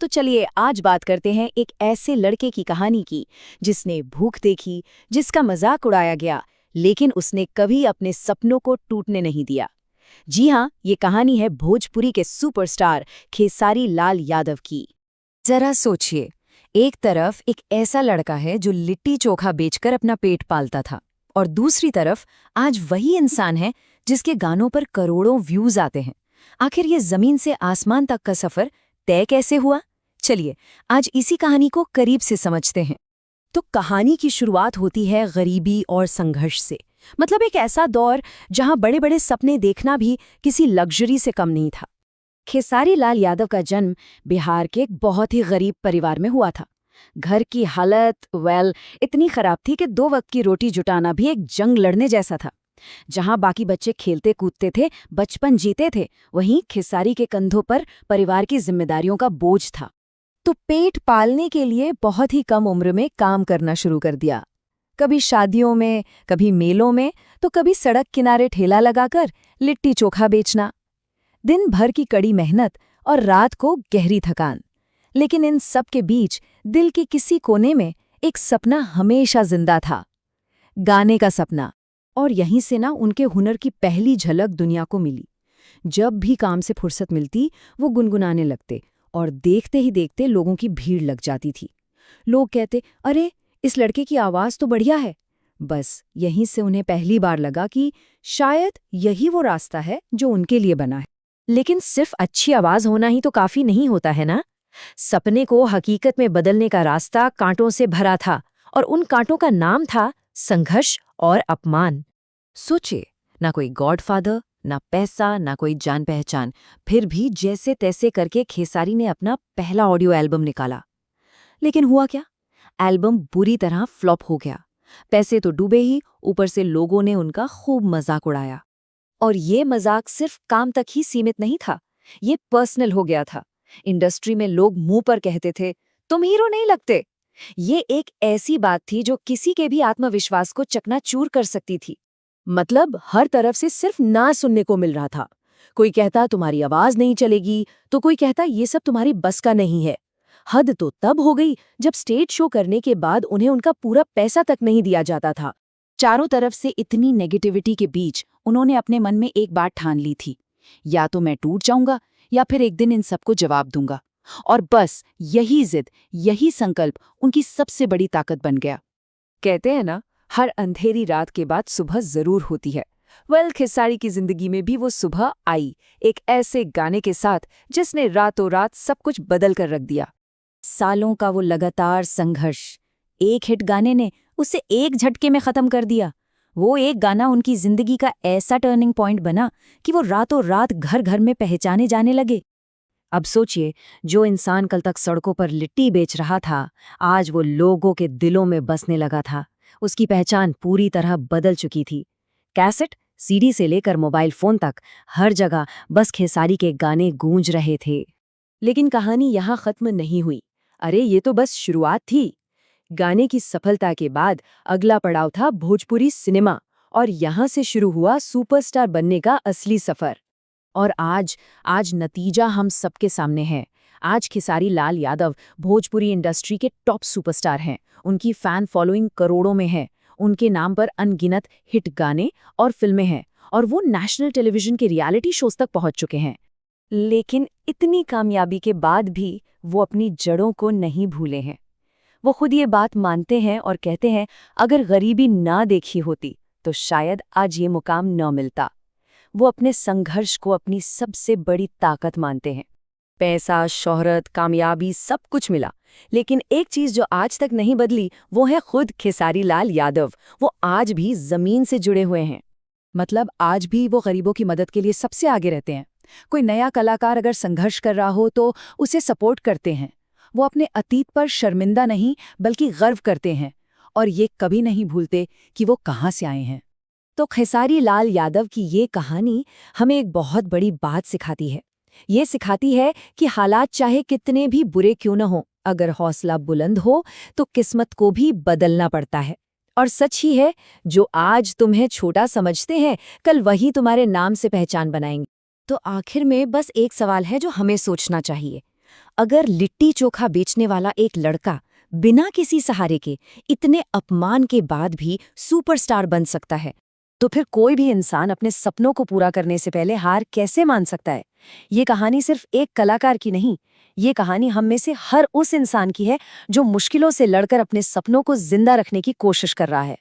तो चलिए आज बात करते हैं एक ऐसे लड़के की कहानी की जिसने भूख देखी, जिसका मजाक उड़ाया गया, लेकिन उसने कभी अपने सपनों को टूटने नहीं दिया। जी हाँ, ये कहानी है भोजपुरी के सुपरस्टार खेसारी लाल यादव की। जरा सोचिए, एक तरफ एक ऐसा लड़का है जो लिट्टी चोखा बेचकर अपना पेट पालता था, और दूसरी तरफ आज वही इंसान है जिसके गानों पर करोड़ों व्यूज आते हैं। आखिर ये जमीन से आसमान तक का सफर तय कैसे हुआ? चलिए आज इसी कहानी को करीब से समझते हैं। तो कहानी की शुरुआत होती है गरीबी और संघर्ष से। मतलब एक ऐसा दौर जहां बड़े बड़े सपने देखना भी किसी लग्जरी से कम नहीं था। खेसारी लाल यादव का जन्म बिहार के एक बहुत ही गरीब परिवार में हुआ था। घर की हालत इतनी खराब थी कि 2 वक्त की रोटी जुटाना भी एक जंग लड़ने जैसा था। जहां बाकी बच्चे खेलते कूदते थे, बचपन जीते थे, वहीं खेसारी के कंधों पर परिवार की जिम्मेदारियों का बोझ था। तो पेट पालने के लिए बहुत ही कम उम्र में काम करना शुरू कर दिया। कभी शादियों में, कभी मेलों में, तो कभी सड़क किनारे ठेला लगाकर लिट्टी चोखा बेचना। दिन भर की कड़ी मेहनत और रात को गहरी थकान। लेकिन इन सब के बीच दिल के किसी कोने में एक सपना हमेशा जिंदा था, गाने का सपना। और यहीं से ना उनके हुनर की पहली झलक दुनिया को मिली। जब भी काम से फुर्सत मिलती, वो गुनगुनाने लगते और देखते ही देखते लोगों की भीड़ लग जाती थी। लोग कहते, अरे इस लड़के की आवाज़ तो बढ़िया है। बस यहीं से उन्हें पहली बार लगा कि शायद यही वो रास्ता है जो उनके लिए बना है। लेकिन सिर्फ अच्छी आवाज़ होना ही तो काफ़ी नहीं होता है ना। सपने को हकीकत में बदलने का रास्ता कांटों से भरा था, और उन कांटों का नाम था संघर्ष और अपमान। सोचिए, ना कोई गॉडफादर, ना पैसा, ना कोई जान पहचान, फिर भी जैसे तैसे करके खेसारी ने अपना पहला ऑडियो एल्बम निकाला। लेकिन हुआ क्या? एल्बम बुरी तरह फ्लॉप हो गया। पैसे तो डूबे ही, ऊपर से लोगों ने उनका खूब मजाक उड़ाया। और ये मजाक सिर्फ काम तक ही सीमित नहीं था, ये पर्सनल हो गया था। इंडस्ट्री में लोग मुंह पर कहते थे, तुम हीरो नहीं लगते। ये एक ऐसी बात थी जो किसी के भी आत्मविश्वास को चकनाचूर कर सकती थी। मतलब हर तरफ से सिर्फ ना सुनने को मिल रहा था। कोई कहता तुम्हारी आवाज नहीं चलेगी, तो कोई कहता ये सब तुम्हारी बस का नहीं है। हद तो तब हो गई जब स्टेज शो करने के बाद उन्हें उनका पूरा पैसा तक नहीं दिया जाता था। चारों तरफ से इतनी नेगेटिविटी के बीच उन्होंने अपने मन में एक बात ठान ली थी, या तो मैं टूट जाऊंगा या फिर एक दिन इन सबको जवाब दूंगा। और बस यही जिद, यही संकल्प उनकी सबसे बड़ी ताकत बन गया। कहते हैं ना, हर अंधेरी रात के बाद सुबह जरूर होती है। खेसारी की जिंदगी में भी वो सुबह आई, एक ऐसे गाने के साथ जिसने रातों रात सब कुछ बदल कर रख दिया। सालों का वो लगातार संघर्ष, एक हिट गाने ने उसे एक झटके में खत्म कर दिया। वो एक गाना उनकी जिंदगी का ऐसा टर्निंग पॉइंट बना कि वो रातों रात घर घर में पहचाने जाने लगे। अब सोचिए, जो इंसान कल तक सड़कों पर लिट्टी बेच रहा था, आज वो लोगों के दिलों में बसने लगा था। उसकी पहचान पूरी तरह बदल चुकी थी। कैसेट, सीडी से लेकर मोबाइल फोन तक, हर जगह बस खेसारी के गाने गूंज रहे थे। लेकिन कहानी यहाँ खत्म नहीं हुई। अरे ये तो बस शुरुआत थी। गाने की सफलता के बाद अगला पड़ाव था भोजपुरी सिनेमा, और यहाँ से शुरू हुआ सुपरस्टार बनने का असली सफर। और आज नतीजा हम सबके सामने है। आज खेसारी लाल यादव भोजपुरी इंडस्ट्री के टॉप सुपरस्टार हैं। उनकी फैन फॉलोइंग करोड़ों में है। उनके नाम पर अनगिनत हिट गाने और फिल्में हैं, और वो नेशनल टेलीविजन के रियलिटी शोज तक पहुंच चुके हैं। लेकिन इतनी कामयाबी के बाद भी वो अपनी जड़ों को नहीं भूले हैं। वो खुद ये बात मानते हैं और कहते हैं, अगर गरीबी ना देखी होती तो शायद आज ये मुकाम न मिलता। वो अपने संघर्ष को अपनी सबसे बड़ी ताकत मानते हैं। पैसा, शोहरत, कामयाबी सब कुछ मिला, लेकिन एक चीज जो आज तक नहीं बदली, वो है खुद खेसारी लाल यादव। वो आज भी जमीन से जुड़े हुए हैं। मतलब आज भी वो गरीबों की मदद के लिए सबसे आगे रहते हैं। कोई नया कलाकार अगर संघर्ष कर रहा हो तो उसे सपोर्ट करते हैं। वो अपने अतीत पर शर्मिंदा नहीं बल्कि गर्व करते हैं, और ये कभी नहीं भूलते कि वो कहाँ से आए हैं। तो खेसारी लाल यादव की ये कहानी हमें एक बहुत बड़ी बात सिखाती है। ये सिखाती है कि हालात चाहे कितने भी बुरे क्यों न हो, अगर हौसला बुलंद हो तो किस्मत को भी बदलना पड़ता है। और सच ही है, जो आज तुम्हें छोटा समझते हैं, कल वही तुम्हारे नाम से पहचान बनाएंगे। तो आखिर में बस एक सवाल है जो हमें सोचना चाहिए। अगर लिट्टी चोखा बेचने वाला एक लड़का बिना किसी सहारे के इतने अपमान के बाद भी सुपरस्टार बन सकता है, तो फिर कोई भी इंसान अपने सपनों को पूरा करने से पहले हार कैसे मान सकता है? ये कहानी सिर्फ एक कलाकार की नहीं, ये कहानी हम में से हर उस इंसान की है जो मुश्किलों से लड़कर अपने सपनों को जिंदा रखने की कोशिश कर रहा है।